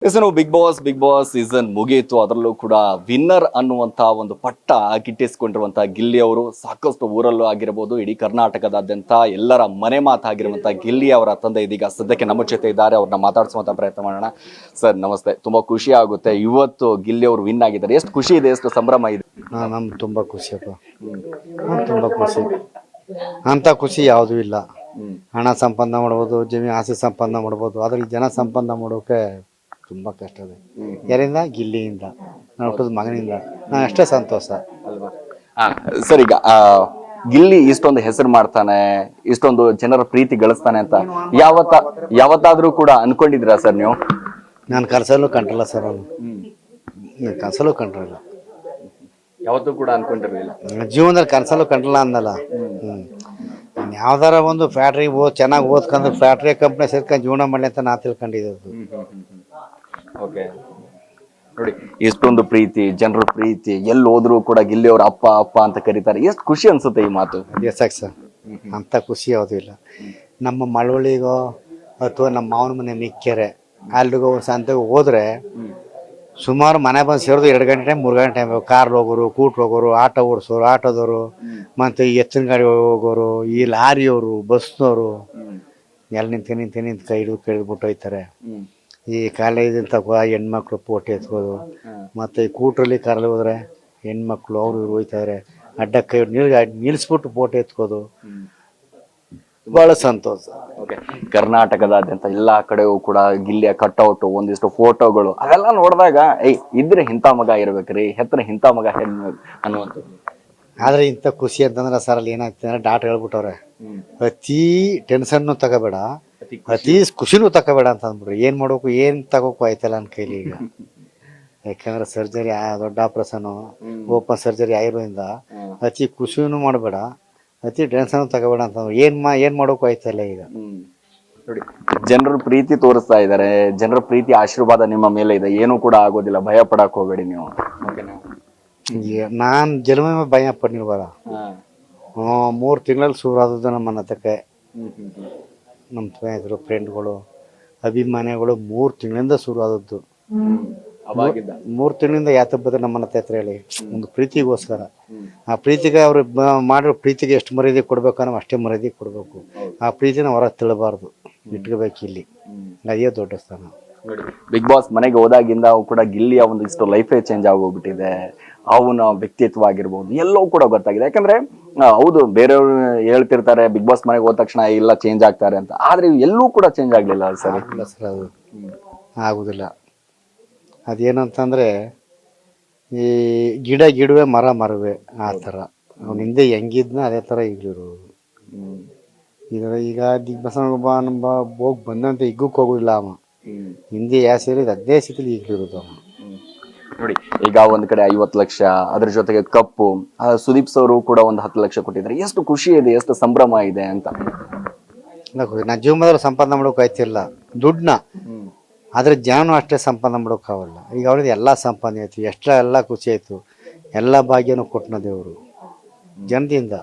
ಹೆಸರು big boss season ಮುಗಿಯಿತು. ಅದರಲ್ಲೂ ಕೂಡ ವಿನ್ನರ್ ಅನ್ನುವಂತ ಒಂದು ಪಟ್ಟ ಗಿಟ್ಟಿಸಿಕೊಂಡಿರುವಂತಹ ಗಿಲ್ಲಿ ಅವರು ಸಾಕಷ್ಟು ಊರಲ್ಲೂ ಆಗಿರಬಹುದು, ಇಡೀ ಕರ್ನಾಟಕದಾದ್ಯಂತ ಎಲ್ಲರ ಮನೆ ಮಾತಾಗಿರುವಂತಹ ಗಿಲ್ಲಿ ಅವರ ತಂದೆ ಇದೀಗ ಸದ್ಯಕ್ಕೆ ನಮ್ಮ ಜೊತೆ ಇದ್ದಾರೆ. ಅವ್ರನ್ನ ಮಾತಾಡಿಸುವಂತ ಪ್ರಯತ್ನ ಮಾಡೋಣ. ಸರ್ ನಮಸ್ತೆ. ತುಂಬಾ ಖುಷಿ ಆಗುತ್ತೆ ಇವತ್ತು ಗಿಲ್ಲಿ ಅವರು ವಿನ್ ಆಗಿದ್ದಾರೆ. ಎಷ್ಟು ಖುಷಿ ಇದೆ, ಎಷ್ಟು ಸಂಭ್ರಮ ಇದೆ? ನಮ್ಗೆ ತುಂಬ ಖುಷಿಯಪ್ಪ. ತುಂಬ ಖುಷಿ. ಅಂಥ ಖುಷಿ ಯಾವುದೂ ಇಲ್ಲ. ಹಣ ಸಂಪಾದನೆ ಮಾಡ್ಬೋದು, ಜಮೀನು ಆಸ್ತಿ ಸಂಪಾದನೆ ಮಾಡ್ಬೋದು, ಆದರೆ ಜನ ಸಂಪಾದನೆ ಮಾಡೋಕೆ ತುಂಬ ಕಷ್ಟ ಇದೆ. ಯಾರಿಂದ? ಗಿಲ್ಲಿಯಿಂದ, ನನ್ನ ಹುಟ್ಟದ ಮಗನಿಂದ. ನಾನು ಅಷ್ಟೇ ಸಂತೋಷ. ಸರ್, ಈಗ ಗಿಲ್ಲಿ ಇಷ್ಟೊಂದು ಹೆಸರು ಮಾಡ್ತಾನೆ, ಇಷ್ಟೊಂದು ಜನರ ಪ್ರೀತಿ ಗಳಿಸ್ತಾನೆ ಅಂತ ಯಾವತ್ತಾದ್ರೂ ಕೂಡ ಅನ್ಕೊಂಡಿದ್ದೀರಾ ಸರ್ ನೀವು? ನಾನು ಕನಸಲ್ಲೂ ಕಂಡಿಲ್ಲ ಸರ್. ಅವನು ಕನಸಲ್ಲೂ ಕಂಡಿರಲ್ಲ, ಯಾವತ್ತೂ ಕೂಡ ಅನ್ಕೊಂಡಿರ್ಲಿಲ್ಲ. ಜೀವನದಲ್ಲಿ ಕನಸಲ್ಲೂ ಕಂಡಿಲ್ಲ ಅಂದಲ್ಲ. ಯಾವ್ದಾರ ಒಂದು ಫ್ಯಾಕ್ಟ್ರಿಗೆ ಚೆನ್ನಾಗಿ ಓದ್ಕೊಂಡು ಫ್ಯಾಕ್ಟ್ರಿ ಕಂಪ್ನಿ ಸೇರ್ಕೊಂಡು ಜೀವನ ಮಾಡಲಿ ಅಂತ ನಾ ತಿಳ್ಕೊಂಡಿದ್ದು. ಓಕೆ, ನೋಡಿ ಎಷ್ಟೊಂದು ಪ್ರೀತಿ, ಜನರ ಪ್ರೀತಿ, ಎಲ್ಲಿ ಹೋದ್ರು ಕೂಡ ಗಿಲ್ಲಿ ಅವ್ರ ಅಪ್ಪ ಅಪ್ಪ ಅಂತ ಕರೀತಾರೆ. ಎಷ್ಟು ಖುಷಿ ಅನ್ಸುತ್ತೆ ಈ ಮಾತು. ಸಾಕು ಸರ್, ಅಂಥ ಖುಷಿ ಯಾವುದೂ ಇಲ್ಲ. ನಮ್ಮ ಮಳವಳ್ಳಿಗೋ ಅಥವಾ ನಮ್ಮ ಮಾವನ ಮನೆ ಮಿಕ್ಕೆರೆ ಅಲ್ಲಿಗೋ ಸಂತೆಗೆ ಹೋದ್ರೆ ಸುಮಾರು ಮನೆ ಬಂದು ಸೇರಿದು 2 ಗಂಟೆ ಟೈಮ್ 3 ಗಂಟೆ ಟೈಮ್. ಕಾರ್ ಹೋಗೋರು, ಕೂಟ್ರು ಹೋಗೋರು, ಆಟೋ ಓಡಿಸೋರು, ಆಟೋದವರು, ಮತ್ತು ಎತ್ತಿನ ಗಾಡಿ ಹೋಗೋರು, ಈ ಲಾರಿಯವರು, ಬಸ್ನವರು ಎಲ್ಲ ನಿಂತು ಕೈ ಹಿಡಿದ್ಬಿಟ್ಟು ಹೋಯ್ತಾರೆ. ಈ ಕಾಲೇಜಿಂತ ಹೆಣ್ಮಕ್ಳು ಫೋಟೋ ಎತ್ಕೋದು, ಮತ್ತು ಈ ಕೂಟ್ರಲ್ಲಿ ಕಾರಲ್ಲಿ ಹೋದ್ರೆ ಹೆಣ್ಮಕ್ಳು ಅವರು ಇವ್ರು ಹೋಯ್ತಾರೆ, ಅಡ್ಡ ಕೈ ನಿಲ್ಲಿಸ್ಬಿಟ್ಟು ಫೋಟೋ ಎತ್ಕೋದು. ಬಹಳ ಸಂತೋಷ. ಕರ್ನಾಟಕದಾದ್ಯಂತ ಎಲ್ಲಾ ಕಡೆಗೂ ಕೂಡ ಗಿಲ್ಲಿಯ ಕಟ್ಔಟ್, ಒಂದಿಷ್ಟು ಫೋಟೋಗಳು ಅವೆಲ್ಲ ನೋಡಿದಾಗ ಇದ್ರೆ ಇಂಥ ಮಗ ಇರ್ಬೇಕ್ರಿ, ಹೆತ್ರ ಇಂಥ ಮಗ ಅನ್ನುವಂಥದ್ದು. ಆದ್ರೆ ಇಂಥ ಖುಷಿ ಅಂತಂದ್ರೆ ಸರ್ ಅಲ್ಲಿ ಏನಾಗ್ತದೆ ಅಂದ್ರೆ ಡಾಕ್ಟರ್ ಹೇಳ್ಬಿಟ್ಟವ್ರೆ, ಅತಿ ಟೆನ್ಷನ್ನು ತಗೋಬೇಡ, ಅತಿ ಖುಷಿನೂ ತಗೋಬೇಡ ಅಂತ ಅಂದ್ಬಿಟ್ರಿ. ಏನ್ ಮಾಡ್ಬೇಕು, ಏನ್ ತಗೋಕು ಆಯ್ತಲ್ಲ ನನ್ನ ಕೈಲಿ ಈಗ. ಯಾಕಂದ್ರೆ ಸರ್ಜರಿ ದೊಡ್ಡ ಆಪರೇಷನ್, ಓಪನ್ ಸರ್ಜರಿ ಆಗಿರೋದ್ರಿಂದ ಅತಿ ಖುಷಿನೂ ಮಾಡಬೇಡ, ಅತಿ ಟೆನ್ಷನ್ ತಗೋಬೇಡ ಅಂತಂದ್ರೆ ಏನ್ ಮಾಡೋಕು ಆಯ್ತಲ್ಲ ಈಗ. ನೋಡಿ, ಜನರ ಪ್ರೀತಿ ತೋರಿಸ್ತಾ ಇದ್ದಾರೆ, ಜನರ ಪ್ರೀತಿ ಆಶೀರ್ವಾದ ನಿಮ್ಮ ಮೇಲೆ ಇದೆ, ಏನೂ ಕೂಡ ಆಗೋದಿಲ್ಲ, ಭಯ ಪಡಕ್ ಹೋಗ್ಬೇಡಿ ನೀವು. ನಾನ್ ಜನ್ಮ ಭಯ ಪಡ್ನಿಲ್ವಲ್ಲ. 3 ತಿಂಗಳಲ್ಲಿ ಶುರು ಆದದ್ದು ನಮ್ಮ ಅನ್ನತಕ್ಕೆ. ನಮ್ಮ ಸ್ನೇಹಿತರು, ಫ್ರೆಂಡ್ಗಳು, ಅಭಿಮಾನಿಗಳು 3 ತಿಂಗಳಿಂದ ಶುರು ಆದದ್ದು. 3 ತಿಂಗಳಿಂದ ಯಾತಕ್ಕೆ ಬಂದ್ರೆ ನಮ್ಮ ಹತ್ರ ಹೇಳಿ, ಒಂದು ಪ್ರೀತಿಗೋಸ್ಕರ. ಆ ಪ್ರೀತಿಗೆ ಅವ್ರು ಮಾಡಿರೋ ಪ್ರೀತಿಗೆ ಎಷ್ಟು ಮರ್ಯಾದೆ ಕೊಡ್ಬೇಕು ನಾವು ಅಷ್ಟೇ ಮರ್ಯಾದೆ ಕೊಡ್ಬೇಕು. ಆ ಪ್ರೀತಿನ ಹೊರ ತಿಳಬಾರ್ದು, ಇಟ್ಕೋಬೇಕು ಇಲ್ಲಿ. ಅದೇ ದೊಡ್ಡ ಸ್ಥಾನ. ಬಿಗ್ ಬಾಸ್ ಮನೆಗೆ ಹೋದಾಗಿಂದ ಅವು ಕೂಡ ಗಿಲ್ಲಿಯ ಒಂದಿಷ್ಟು ಲೈಫೇ ಚೇಂಜ್ ಆಗೋಗ್ಬಿಟ್ಟಿದೆ. ಅವನ ವ್ಯಕ್ತಿತ್ವ ಆಗಿರ್ಬೋದು ಎಲ್ಲವೂ ಕೂಡ ಗೊತ್ತಾಗಿದೆ. ಯಾಕಂದ್ರೆ ಹೌದು, ಬೇರೆಯವರು ಹೇಳ್ತಿರ್ತಾರೆ ಬಿಗ್ ಬಾಸ್ ಮನೆಗೆ ಹೋದ ತಕ್ಷಣ ಎಲ್ಲ ಚೇಂಜ್ ಆಗ್ತಾರೆ ಅಂತ, ಆದ್ರೆ ಎಲ್ಲೂ ಕೂಡ ಚೇಂಜ್ ಆಗ್ಲಿಲ್ಲ ಸರ್. ಸರ್ ಅದು ಆಗುದಿಲ್ಲ. ಅದೇನಂತಂದ್ರೆ ಈ ಗಿಡವೇ ಮರವೇ ಆ ಥರ. ಅವನ ಹಿಂದೆ ಹೆಂಗಿದ್ನ ಅದೇ ಥರ ಈಗಲಿರೋದು. ಈಗ ದಿಗ್ ಬಾಸ್ ಹೋಗಿ ಬಂದಂತೆ ಹಿಗ್ಗಕ್ಕೆ ಹೋಗುದಿಲ್ಲ ಅವ. ಹಿಂದೆ ಯಾವ ಸೇರಿದ ಅದೇ ಸ್ಥಿತಿಲಿ ಈಗಲಿರೋದು ಅವ. ನೋಡಿ, ಈಗ ಒಂದ್ ಕಡೆ 50 ಲಕ್ಷ, ಅದ್ರ ಜೊತೆಗೆ ಕಪ್ಪು, ಸುದೀಪ್ ಅವರು ಕೂಡ ಒಂದು 10 ಲಕ್ಷ ಕೊಟ್ಟಿದ್ದಾರೆ. ಎಷ್ಟು ಖುಷಿ ಇದೆ, ಎಷ್ಟು ಸಂಭ್ರಮ ಇದೆ ಅಂತ. ನಾ ಜೀವನದಲ್ಲಿ ಸಂಪಾದನೆ ಮಾಡೋಕೆ ಆಯ್ತಿಲ್ಲ ದುಡ್ಡನ್ನ, ಆದ್ರೆ ಜನನು ಅಷ್ಟೇ ಸಂಪಾದನೆ ಮಾಡೋಕ್ಕಾಗಲ್ಲ. ಈಗ ಅವ್ರದ್ದು ಎಲ್ಲ ಸಂಪಾದನೆ ಆಯ್ತು, ಎಲ್ಲ ಖುಷಿ ಆಯ್ತು, ಎಲ್ಲ ಭಾಗ್ಯನೂ ಕೊಟ್ಟನ ದೇವರು ಜನದಿಂದ.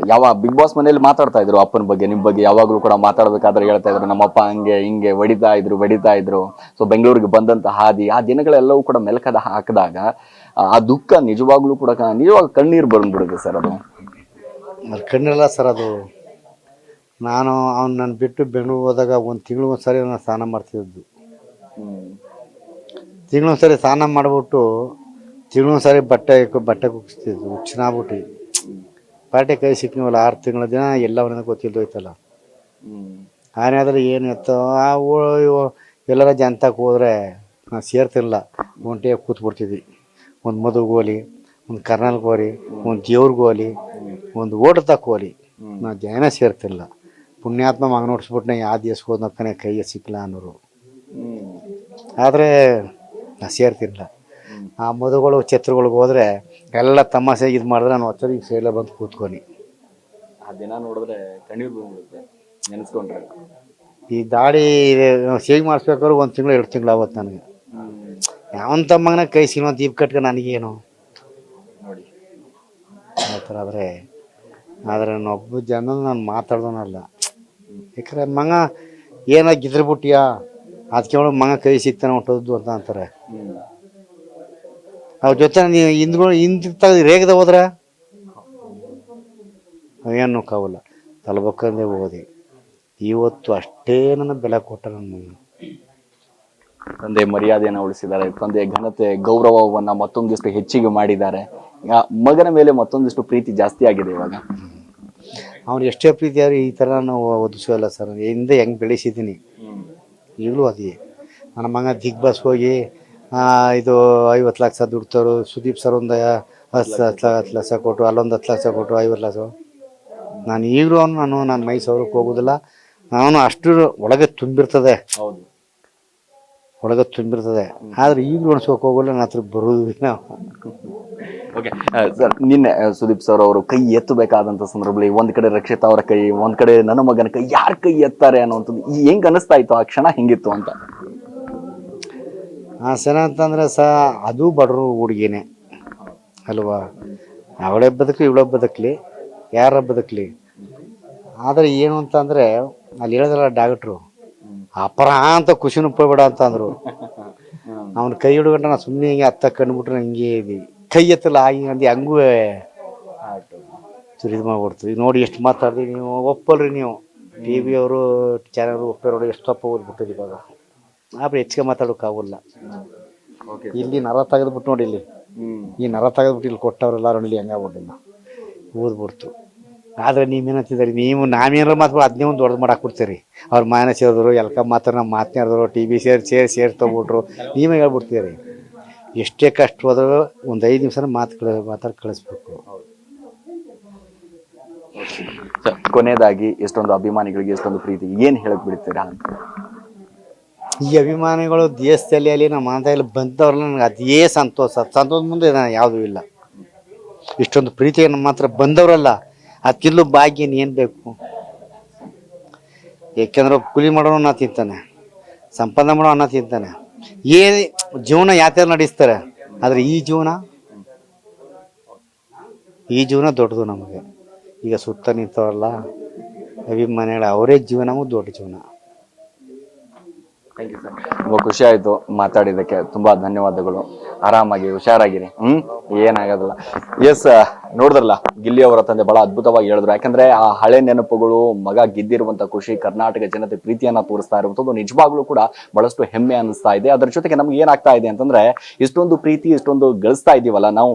ಯಾವ ಬಿಗ್ ಬಾಸ್ ಮನೇಲಿ ಮಾತಾಡ್ತಾ ಇದ್ರು ಅಪ್ಪನ ಬಗ್ಗೆ, ನಿಮ್ ಬಗ್ಗೆ ಯಾವಾಗ್ಲೂ ಕೂಡ ಮಾತಾಡ್ಬೇಕಾದ್ರೆ ಹೇಳ್ತಾ ಇದ್ರು, ನಮ್ಮಪ್ಪ ಹಂಗೆ ಹಿಂಗೆ ಹೊಡಿತಾ ಇದ್ರು. ಸೊ ಬೆಂಗಳೂರಿಗೆ ಬಂದಂತ ಹಾದಿ, ಆ ದಿನಗಳೆಲ್ಲವೂ ಕೂಡ ಮೆಲಕದ ಹಾಕಿದಾಗ ಆ ದುಃಖ ನಿಜವಾಗ್ಲೂ ಕೂಡ ನಿಜವಾಗ ಕಣ್ಣೀರು ಬಂದ್ಬಿಡುತ್ತೆ ಸರ್. ಅದು ಕಣ್ಣಿರಲ್ಲ ಸರ್. ಅದು ನಾನು ಬಿಟ್ಟು ಬೆಂಗಳೂರು ಹೋದಾಗ 1 ತಿಂಗಳಿಗೊಂದ್ಸರಿ ನಾನು ಸ್ನಾನ ಮಾಡ್ತಿದ್ದು. ತಿಂಗಳೊಂದ್ಸರಿ ಸ್ನಾನ ಮಾಡಿಬಿಟ್ಟು ತಿಂಗಳೊಂದ್ಸರಿ ಬಟ್ಟೆ ಕುಗ್ಸ್ತಿದ್ದು. ಹುಚ್ಚನಾಗ್ಬಿಟ್ಟು ಪಾರ್ಟಿ ಕೈ ಸಿಕ್ಕಿವಲ್ಲ 6 ತಿಂಗಳ ದಿನ ಎಲ್ಲವನ್ನ ಗೊತ್ತಿದ್ದೋಯ್ತಲ್ಲ. ಆದ್ರೆ ಏನು ಎತ್ತೋ ಎಲ್ಲರ ಜನತಕ್ಕೆ ಹೋದ್ರೆ ನಾನು ಸೇರ್ತಿರಲಿಲ್ಲ. ಒಂಟಿಯಾಗಿ ಕೂತ್ಬಿಡ್ತಿದ್ವಿ. ಒಂದು ಮದುಗೋಲಿ, ಒಂದು ಕರ್ನಲ್ಗೋಲಿ, ಒಂದು ದೇವ್ರಿಗೋಲಿ, ಒಂದು ಓಟದಕ್ಕೆ ಹೋಲಿ, ನಾನು ಜನ ಸೇರ್ತಿರಲಿಲ್ಲ. ಪುಣ್ಯಾತ್ಮ ಮಗ ನೋಡಿಸ್ಬಿಟ್ನೆ ಯಾವ ದಿವಸ ಹೋದ್ನಕ್ಕನೆ ಕೈಗೆ ಸಿಕ್ಕಿಲ್ಲ ಅನ್ನೋರು. ಆದರೆ ನಾ ಸೇರ್ತಿರಲಿಲ್ಲ. ಆ ಮದುಗಳು ಛತ್ರಗಳಿಗೆ ಹೋದ್ರೆ ಎಲ್ಲ ತಮಾಷೆಗೆ ಇದು ಮಾಡಿದ್ರೆ ನಾನು ಹೊತ್ತರಿಗೆ ಸೈಲ ಬಂದು ಕೂತ್ಕೊನಿ. ಆ ದಿನ ನೋಡಿದ್ರೆ ಕಣ್ಣೀರು ಬಂದ್ಬಿಡುತ್ತೆ ನೆನೆಸ್ಕೊಂಡ್ರೆ. ಈ ದಾಡಿ ಸೇವ್ ಮಾಡಿಸ್ಬೇಕಾದ್ರೆ 1 ತಿಂಗಳು 2 ತಿಂಗಳು ಆವತ್ತು ನನಗೆ. ಯಾವನ ತಮ್ಮಗನ ಕೈ ಸಿನಿಮಾ ದೀಪ ಕಟ್ಕೊಂಡು ನನಗೇನು ನೋಡಿ ಆ ಥರ. ಆದರೆ ನಾನೊಬ್ಬ ಜನ ನಾನು ಮಾತಾಡ್ದೋನಲ್ಲ. ಯಾಕಂದ್ರೆ ಮಗ ಏನಾಗಿದ್ರಬಿಟ್ಟಿಯಾ ಅದಕ್ಕೆ ಅವಳು ಮಗ ಕೈ ಸಿಗ್ತಾನೆ ಹೊಂಟದ್ದು ಅಂತ ಅಂತಾರೆ. ಅವ್ರ ಜೊತೆ ನೀವು ಹಿಂದ್ ತೆಗೆದು ರೇಗದ ಹೋದ್ರ ಏನು ಕಾವಲ್ಲ ತಲಬಕ್ಕಂದೇ ಹೋದೆ. ಇವತ್ತು ಅಷ್ಟೇ ನನ್ನ ಬೆಲೆ ಕೊಟ್ಟ ನನ್ನ ಮಗ. ತಂದೆ ಮರ್ಯಾದೆಯನ್ನು ಉಳಿಸಿದ್ದಾರೆ, ತಂದೆ ಘನತೆ ಗೌರವವನ್ನ ಮತ್ತೊಂದಿಷ್ಟು ಹೆಚ್ಚಿಗೆ ಮಾಡಿದ್ದಾರೆ. ಮಗನ ಮೇಲೆ ಮತ್ತೊಂದಿಷ್ಟು ಪ್ರೀತಿ ಜಾಸ್ತಿ ಆಗಿದೆ ಇವಾಗ. ಅವ್ನು ಎಷ್ಟೇ ಪ್ರೀತಿ ಆದ್ರೆ ಈ ಥರ ನಾವು ಒದಿಸೋಲ್ಲ ಸರ್. ಹಿಂದೆ ಹೆಂಗೆ ಬೆಳೆಸಿದ್ದೀನಿ ಈಗಲೂ ಅದೇ. ನನ್ನ ಮಗ ದಿಗ್ ಬಾಸ್ ಹೋಗಿ ಇದು 50 ಲಕ್ಷ ದುಡ್ತರು, ಸುದೀಪ್ ಸರ್ ಒಂದು 10 ಲಕ್ಷ ಕೊಟ್ಟು, ಅಲ್ಲೊಂದು 10 ಲಕ್ಷ ಕೊಟ್ಟು 50 ಲಕ್ಷ. ನಾನು ಈಗಲೂ ನಾನು ಮೈಸೂರಿಗೆ ಹೋಗೋದಿಲ್ಲ. ನಾನು ಅಷ್ಟು ಒಳಗೆ ತುಂಬಿರ್ತದೆ, ಒಳಗೆ ತುಂಬಿರ್ತದೆ. ಆದ್ರೆ ಈಗಲೂ ಅನ್ಸೋಕೆ ಹೋಗಲ್ಲ, ನನ್ನ ಹತ್ರ ಬರೋದಿಲ್ಲ. ಓಕೆ ಸರ್, ನಿನ್ನೆ ಸುದೀಪ್ ಸರ್ ಅವರು ಕೈ ಎತ್ತಬೇಕಾದಂತ ಸಂದರ್ಭದಲ್ಲಿ ಒಂದ್ ಕಡೆ ರಕ್ಷಿತಾ ಅವರ ಕೈ, ಒಂದ್ ಕಡೆ ನನ್ನ ಮಗನ ಕೈ, ಯಾರ ಕೈ ಎತ್ತಾರೆ ಅನ್ನುವಂಥದ್ದು ಹೆಂಗ್ ಅನಿಸ್ತಾ ಇತ್ತು? ಆ ಕ್ಷಣ ಹೆಂಗಿತ್ತು ಅಂತ? ಆ ಸನ ಅಂತಂದ್ರೆ ಅದು ಬಡವರು ಹುಡುಗಿನೇ ಅಲ್ವಾ. ಅವಳೆ ಬದುಕಲಿ ಇವಳೆ ಬದುಕಲಿ, ಯಾರ ಬದುಕಲಿ. ಆದರೆ ಏನು ಅಂತಂದರೆ ಅಲ್ಲಿ ಹೇಳಿದ್ರಲ್ಲ ಡಾಕ್ಟ್ರು, ಅಪರ ಅಂತ ಖುಷಿನೂ ಪಡ್ಬೇಡ ಅಂತ ಅಂದರು. ಅವ್ನ ಕೈ ಹಿಡ್ಕೊಂಡ್ರೆ ನಾನು ಸುಮ್ಮನೆ ಹಿಂಗೆ ಹತ್ತ ಕಂಡುಬಿಟ್ರೆ ಹಿಂಗೆ ಕೈ ಎತ್ತಲ್ಲ ಆಗಿ ಅಂದು ಹಂಗೂ ಇದು ಮಾಡ್ಬಿಡ್ತು. ಈಗ ನೋಡಿ ಎಷ್ಟು ಮಾತಾಡ್ತೀವಿ, ನೀವು ಒಪ್ಪಲ್ರಿ ನೀವು ಟಿ ವಿ ಅವರು ಚಾನಲ್ ಒಪ್ಪರು ಎಷ್ಟು ತಪ್ಪ ಓದ್ಬಿಟ್ಟಿದ್ದು ಇವಾಗ. ಆದ್ರೆ ಹೆಚ್ಚಿಗೆ ಮಾತಾಡೋಕ್ಕಾಗಲ್ಲ. ಇಲ್ಲಿ ನರ ತೆಗೆದ್ಬಿಟ್ಟು ನೋಡಿ, ಇಲ್ಲಿ ಈ ನರ ತೆಗೆದ್ಬಿಟ್ಟು ಇಲ್ಲಿ ಕೊಟ್ಟವ್ರೆಲ್ಲ ನೋಡಿ ಹಂಗಾಗ್ಬಿಟ್ಟಿಲ್ಲ, ಓದ್ಬಿಡ್ತು. ಆದರೆ ನೀವೇನಂತಿದ್ದೀರಿ, ನೀವು ನಾವೇನಾರು ಮಾತು ಅದನ್ನೇ ಒಂದು ದೊಡ್ಡದು ಮಾಡಾಕ್ಬಿಡ್ತೀರಿ. ಅವ್ರ ಮಾಯನ ಸೇರಿದ್ರು ಎಲ್ಕ ಮಾತ್ರ ನಮ್ಮ ಮಾತನಾಡಿದ್ರು, ಟಿ ವಿ ಸೇರಿ ತೊಗೊಬಿಟ್ರು, ನೀವೇ ಹೇಳ್ಬಿಡ್ತೀರಿ. ಎಷ್ಟೇ ಕಷ್ಟ ಹೋದ್ರು ಒಂದು 5 ನಿಮಿಷ ಮಾತಾಡಿ ಕಳಿಸ್ಬೇಕು. ಕೊನೆಯದಾಗಿ ಎಷ್ಟೊಂದು ಅಭಿಮಾನಿಗಳಿಗೆ, ಎಷ್ಟೊಂದು ಪ್ರೀತಿಗೆ ಏನು ಹೇಳಕ್ ಬಿಡ್ತೀರಾ? ಈ ಅಭಿಮಾನಿಗಳು ದೇಶದಲ್ಲಿ ಅಲ್ಲಿ ನಮ್ಮ ಮಾತಲ್ಲಿ ಬಂದವ್ರಲ್ಲ, ನನಗೆ ಅದೇ ಸಂತೋಷ ಮುಂದೆ ಯಾವುದೂ ಇಲ್ಲ. ಇಷ್ಟೊಂದು ಪ್ರೀತಿಗೆ ನಮ್ಮ ಮಾತ್ರ ಬಂದವರಲ್ಲ, ಅದಕ್ಕಿಲ್ಲೂ ಭಾಗ್ಯ ಏನು ಬೇಕು? ಏಕೆಂದ್ರೆ ಕೂಲಿ ಮಾಡೋನು ಅನ್ನ ತಿಂತಾನೆ, ಸಂಪಾದನೆ ಮಾಡೋ ಅನ್ನ ತಿಂತಾನೆ, ಏನು ಜೀವನ ಯಾತ್ರೆ ನಡೆಸ್ತಾರೆ. ಆದರೆ ಈ ಜೀವನ ದೊಡ್ಡದು ನಮಗೆ. ಈಗ ಸುತ್ತ ನಿಂತವರಲ್ಲ ಅಭಿಮಾನಿಗಳು, ಅವರೇ ಜೀವನವೂ ದೊಡ್ಡ ಜೀವನ. ಥ್ಯಾಂಕ್ ಯು ಸರ್, ತುಂಬ ಖುಷಿ ಆಯ್ತು ಮಾತಾಡಿದ್ದಕ್ಕೆ. ತುಂಬಾ ಧನ್ಯವಾದಗಳು. ಆರಾಮಾಗಿ ಹುಷಾರಾಗಿರಿ. ಏನಾಗೋದಿಲ್ಲ. ಎಸ್, ನೋಡಿದ್ರಲ್ಲ, ಗಿಲ್ಲಿ ಅವರ ತಂದೆ ಬಹಳ ಅದ್ಭುತವಾಗಿ ಹೇಳಿದ್ರು. ಯಾಕಂದ್ರೆ ಆ ಹಳೆ ನೆನಪುಗಳು, ಮಗ ಗೆದ್ದಿರುವಂತ ಖುಷಿ, ಕರ್ನಾಟಕ ಜನತೆ ಪ್ರೀತಿಯನ್ನ ತೋರಿಸ್ತಾ ಇರುವಂತದ್ದು ನಿಜವಾಗ್ಲೂ ಕೂಡ ಬಹಳಷ್ಟು ಹೆಮ್ಮೆ ಅನಿಸ್ತಾ ಇದೆ. ಅದರ ಜೊತೆಗೆ ನಮ್ಗೆ ಏನಾಗ್ತಾ ಇದೆ ಅಂತಂದ್ರೆ, ಇಷ್ಟೊಂದು ಪ್ರೀತಿ ಇಷ್ಟೊಂದು ಗಳಿಸ್ತಾ ಇದೀವಲ್ಲ ನಾವು,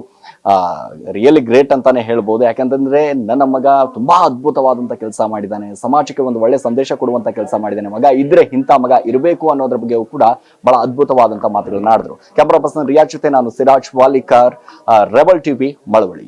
ರಿಯಲಿ ಗ್ರೇಟ್ ಅಂತಾನೆ ಹೇಳ್ಬೋದು. ಯಾಕಂತಂದ್ರೆ ನನ್ನ ಮಗ ತುಂಬಾ ಅದ್ಭುತವಾದಂತ ಕೆಲಸ ಮಾಡಿದ್ದಾನೆ, ಸಮಾಜಕ್ಕೆ ಒಂದು ಒಳ್ಳೆ ಸಂದೇಶ ಕೊಡುವಂತ ಕೆಲಸ ಮಾಡಿದ್ದಾನೆ. ಮಗ ಇದ್ರೆ ಇಂಥ ಮಗ ಇರಬೇಕು ಅನ್ನೋದ್ರ ಬಗ್ಗೆ ಕೂಡ ಬಹಳ ಅದ್ಭುತವಾದಂತ ಮಾತುಗಳನ್ನ ಆಡಿದ್ರು. ಕ್ಯಾಮರಾ ಪರ್ಸನ್ ರಿಯಾಜ್ ಜೊತೆ ನಾನು ಸಿರಾಜ್ ವಾಲಿಕಾರ್, ರೆಬಲ್ ಟಿವಿ, ಮಳವಳ್ಳಿ.